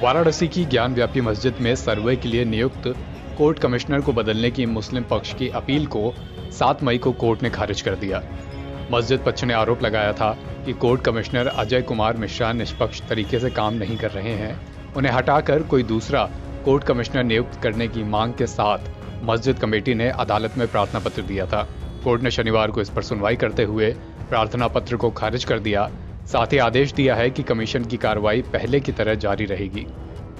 वाराणसी की ज्ञानव्यापी मस्जिद में सर्वे के लिए नियुक्त कोर्ट कमिश्नर को बदलने की मुस्लिम पक्ष की अपील को 7 मई को कोर्ट ने खारिज कर दिया। मस्जिद पक्ष ने आरोप लगाया था कि कोर्ट कमिश्नर अजय कुमार मिश्रा निष्पक्ष तरीके से काम नहीं कर रहे हैं। उन्हें हटाकर कोई दूसरा कोर्ट कमिश्नर नियुक्त करने की मांग के साथ मस्जिद कमेटी ने अदालत में प्रार्थना पत्र दिया था। कोर्ट ने शनिवार को इस पर सुनवाई करते हुए प्रार्थना पत्र को खारिज कर दिया। साथ ही आदेश दिया है कि कमीशन की कार्रवाई पहले की तरह जारी रहेगी।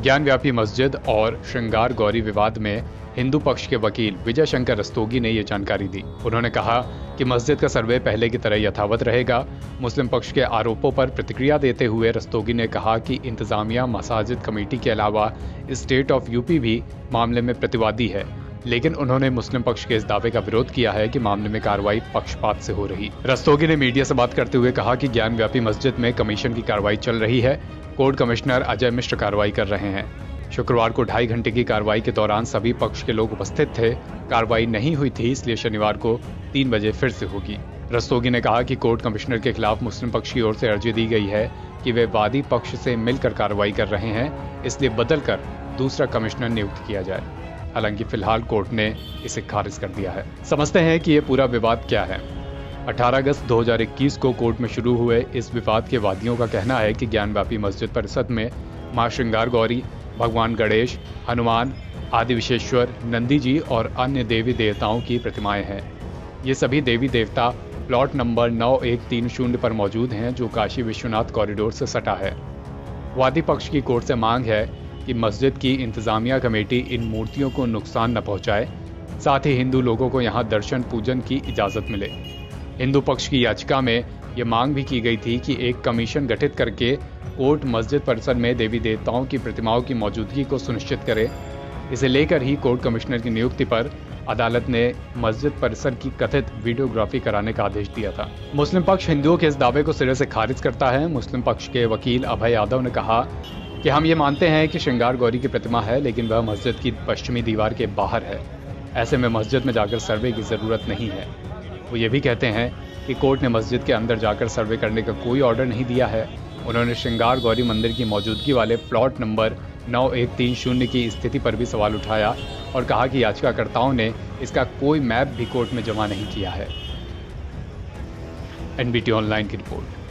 ज्ञानव्यापी मस्जिद और श्रृंगार गौरी विवाद में हिंदू पक्ष के वकील विजय शंकर रस्तोगी ने ये जानकारी दी। उन्होंने कहा कि मस्जिद का सर्वे पहले की तरह यथावत रहेगा। मुस्लिम पक्ष के आरोपों पर प्रतिक्रिया देते हुए रस्तोगी ने कहा कि इंतजामिया मसाजिद कमेटी के अलावा स्टेट ऑफ यूपी भी मामले में प्रतिवादी है, लेकिन उन्होंने मुस्लिम पक्ष के इस दावे का विरोध किया है कि मामले में कार्रवाई पक्षपात से हो रही। रस्तोगी ने मीडिया से बात करते हुए कहा कि ज्ञानव्यापी मस्जिद में कमीशन की कार्रवाई चल रही है। कोर्ट कमिश्नर अजय मिश्र कार्रवाई कर रहे हैं। शुक्रवार को 2.5 घंटे की कार्रवाई के दौरान सभी पक्ष के लोग उपस्थित थे। कार्रवाई नहीं हुई थी, इसलिए शनिवार को 3 बजे फिर से होगी। रस्तोगी ने कहा कि कोर्ट कमिश्नर के खिलाफ मुस्लिम पक्ष की ओर से अर्जी दी गई है कि वे वादी पक्ष से मिलकर कार्रवाई कर रहे हैं, इसलिए बदलकर दूसरा कमिश्नर नियुक्त किया जाए। हालांकि फिलहाल कोर्ट ने इसे खारिज कर दिया है। समझते हैं कि ये पूरा विवाद क्या है। 18 अगस्त 2021 को कोर्ट में शुरू हुए इस विवाद के वादियों का कहना है कि ज्ञानव्यापी मस्जिद परिसर में मां श्रृंगार गौरी, भगवान गणेश, हनुमान, आदि विश्वेश्वर, नंदी जी और अन्य देवी देवताओं की प्रतिमाएं हैं। ये सभी देवी देवता प्लॉट नंबर 9130 पर मौजूद हैं, जो काशी विश्वनाथ कॉरिडोर से सटा है। वादी पक्ष की कोर्ट से मांग है कि मस्जिद की इंतजामिया कमेटी इन मूर्तियों को नुकसान न पहुंचाए, साथ ही हिंदू लोगों को यहां दर्शन पूजन की इजाजत मिले। हिंदू पक्ष की याचिका में ये मांग भी की गई थी कि एक कमीशन गठित करके कोर्ट मस्जिद परिसर में देवी देवताओं की प्रतिमाओं की मौजूदगी को सुनिश्चित करे। इसे लेकर ही कोर्ट कमिश्नर की नियुक्ति पर अदालत ने मस्जिद परिसर की कथित वीडियोग्राफी कराने का आदेश दिया था। मुस्लिम पक्ष हिंदुओं के इस दावे को सिरे से खारिज करता है। मुस्लिम पक्ष के वकील अभय यादव ने कहा कि हम ये मानते हैं कि श्रृंगार गौरी की प्रतिमा है, लेकिन वह मस्जिद की पश्चिमी दीवार के बाहर है। ऐसे में मस्जिद में जाकर सर्वे की जरूरत नहीं है। वो ये भी कहते हैं कि कोर्ट ने मस्जिद के अंदर जाकर सर्वे करने का कोई ऑर्डर नहीं दिया है। उन्होंने श्रृंगार गौरी मंदिर की मौजूदगी वाले प्लॉट नंबर 9130 की स्थिति पर भी सवाल उठाया और कहा कि याचिकाकर्ताओं ने इसका कोई मैप भी कोर्ट में जमा नहीं किया है। NBT ऑनलाइन की रिपोर्ट।